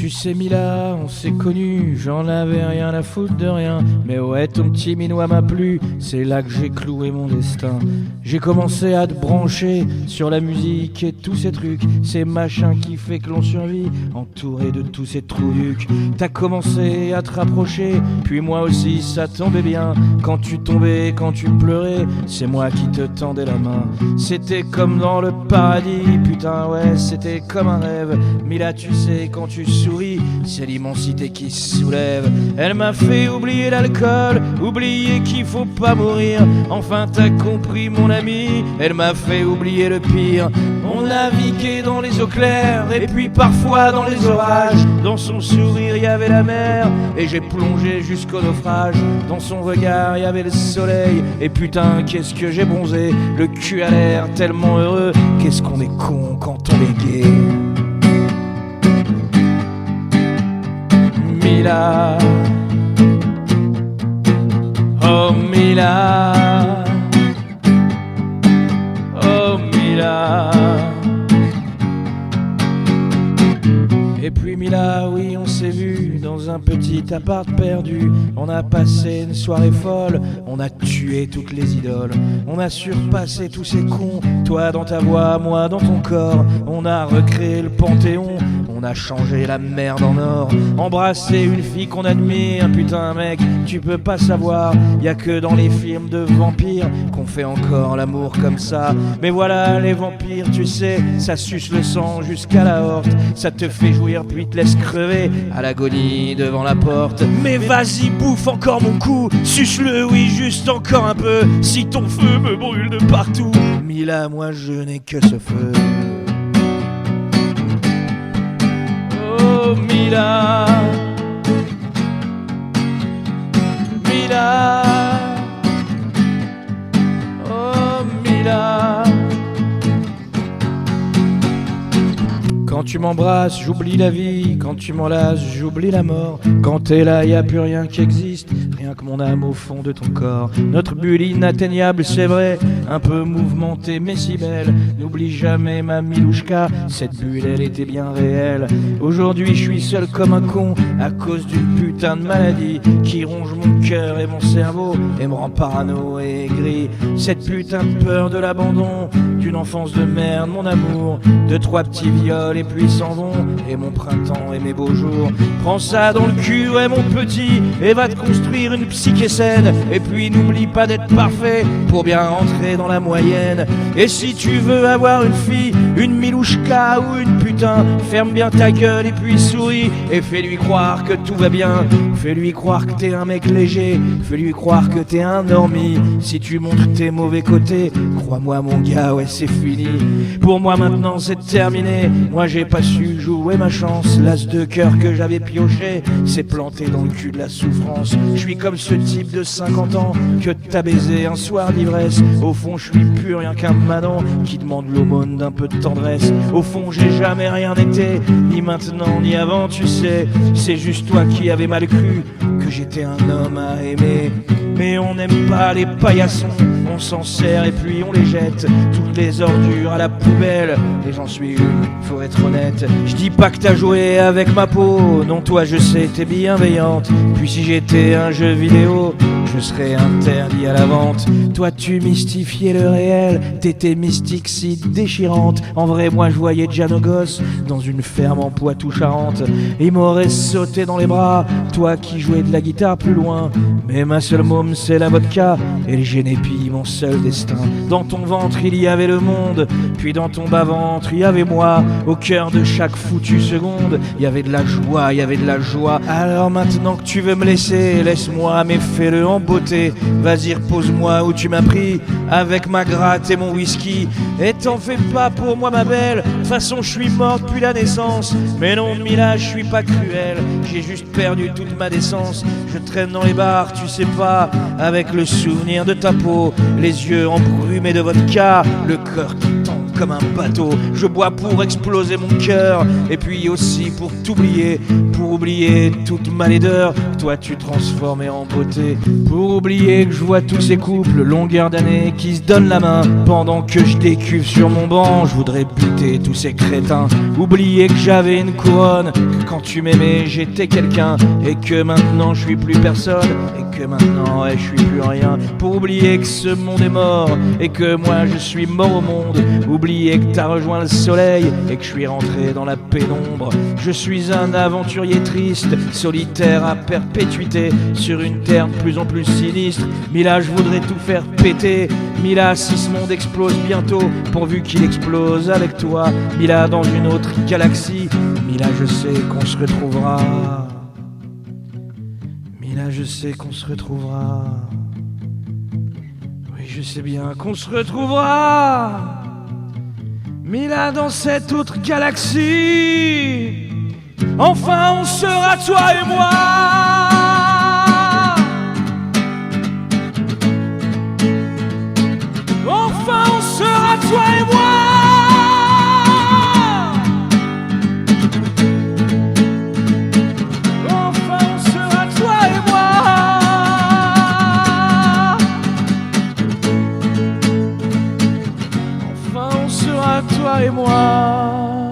Tu sais Mila, on s'est connus, j'en avais rien à foutre de rien. Mais ouais, ton petit minois m'a plu, c'est là que j'ai cloué mon destin. J'ai commencé à te brancher sur la musique et tous ces trucs, ces machins qui fait que l'on survit, entouré de tous ces trouducs. T'as commencé à te rapprocher, puis moi aussi ça tombait bien. Quand tu tombais, quand tu pleurais, c'est moi qui te tendais la main. C'était comme dans le paradis, putain ouais, c'était comme un rêve. Mila, tu sais, quand tu souris, c'est l'immensité qui se soulève. Elle m'a fait oublier l'alcool, oublier qu'il faut pas mourir. Enfin t'as compris mon ami, elle m'a fait oublier le pire. On naviguait dans les eaux claires et puis parfois dans les orages. Dans son sourire y avait la mer et j'ai plongé jusqu'au naufrage. Dans son regard y avait le soleil et putain qu'est-ce que j'ai bronzé. Le cul à l'air tellement heureux, qu'est-ce qu'on est con quand on est gay. Mila, oh Mila, oh Mila. Et puis Mila, oui on s'est vu dans un petit appart perdu. On a passé une soirée folle, on a tué toutes les idoles. On a surpassé tous ces cons, toi dans ta voix, moi dans ton corps. On a recréé le Panthéon, on a changé la merde en or. Embrasser une fille qu'on admire, putain mec, tu peux pas savoir. Y'a que dans les films de vampires qu'on fait encore l'amour comme ça. Mais voilà les vampires, tu sais, ça suce le sang jusqu'à la horte. Ça te fait jouir puis te laisse crever à l'agonie devant la porte. Mais vas-y bouffe encore mon cou, suce-le oui juste encore un peu. Si ton feu me brûle de partout, Mila moi je n'ai que ce feu. Oh Mila, Mila, oh Mila. Quand tu m'embrasses, j'oublie la vie. Quand tu m'enlaces, j'oublie la mort. Quand t'es là, y a plus rien qui existe, rien que mon âme au fond de ton corps. Notre bulle inatteignable, c'est vrai, un peu mouvementée mais si belle. N'oublie jamais ma Milouchka, cette bulle elle était bien réelle. Aujourd'hui je suis seul comme un con à cause d'une putain de maladie qui ronge mon cœur et mon cerveau et me rend parano et aigri. Cette putain de peur de l'abandon, d'une enfance de merde mon amour, de 3 petits viols et puis s'en vont, et mon printemps et mes beaux jours. Prends ça dans le cul ouais mon petit, et va te construire une psyché saine. Et puis n'oublie pas d'être parfait pour bien rentrer dans la moyenne. Et si tu veux avoir une fille, une Milouchka ou une putain, ferme bien ta gueule et puis souris, et fais-lui croire que tout va bien. Fais-lui croire que t'es un mec léger, fais-lui croire que t'es un normie. Si tu montres tes mauvais côtés, crois-moi mon gars, ouais c'est fini. Pour moi maintenant c'est terminé, moi j'ai pas su jouer ma chance. L'as de cœur que j'avais pioché s'est planté dans le cul de la souffrance. Je suis comme ce type de 50 ans que t'as baisé un soir d'ivresse. Au fond je suis plus rien qu'un manant qui demande l'aumône d'un peu de tendresse. Au fond j'ai jamais rien été, ni maintenant ni avant tu sais. C'est juste toi qui avais mal cru que j'étais un homme à aimer. Mais on n'aime pas les paillassons, on s'en sert et puis on les jette, toutes les ordures à la poubelle. Et j'en suis une, faut être honnête. Je dis pas que t'as joué avec ma peau, non toi je sais t'es bienveillante. Puis si j'étais un jeu vidéo, je serais interdit à la vente. Toi tu mystifiais le réel, t'étais mystique si déchirante. En vrai moi je voyais déjà nos gosses dans une ferme en Poitou-Charentes. Ils m'auraient sauté dans les bras, toi qui jouais de la guitare plus loin. Mais ma seule môme c'est la vodka et le génépi mon seul destin. Dans ton ventre il y avait le monde, puis dans ton bas-ventre il y avait moi. Au cœur de chaque foutue seconde, il y avait de la joie, il y avait de la joie. Alors maintenant que tu veux me laisser, laisse-moi mais fais-le en beauté. Vas-y repose-moi où tu m'as pris, avec ma gratte et mon whisky. Et t'en fais pas pour moi ma belle, de toute façon je suis mort depuis la naissance. Mais non Mila, je suis pas cruel, j'ai juste perdu toute ma décence. Je traîne dans les bars, tu sais pas, avec le souvenir de ta peau, les yeux embrumés de vodka, le cœur qui tombe comme un bateau. Je bois pour exploser mon cœur, et puis aussi pour t'oublier, pour oublier toute ma laideur que toi tu transformais en beauté, pour oublier que je vois tous ces couples longueur d'année qui se donnent la main pendant que je décuve sur mon banc. Je voudrais buter tous ces crétins, oublier que j'avais une couronne, que quand tu m'aimais j'étais quelqu'un, et que maintenant je suis plus personne, et que maintenant je suis plus rien. Pour oublier que ce monde est mort, et que moi je suis mort au monde. Oublier que t'as rejoint le soleil, et que je suis rentré dans la pénombre. Je suis un aventurier triste, solitaire à perpétuité, sur une terre de plus en plus sinistre. Mila, je voudrais tout faire péter. Mila, si ce monde explose bientôt, pourvu qu'il explose avec toi. Mila, dans une autre galaxie. Mila, je sais qu'on se retrouvera. Mila, je sais qu'on se retrouvera. Oui, je sais bien qu'on se retrouvera. Mila, dans cette autre galaxie. Enfin, on sera toi et moi. Enfin, on sera toi et moi. Enfin, on sera toi et moi. Enfin, on sera toi et moi.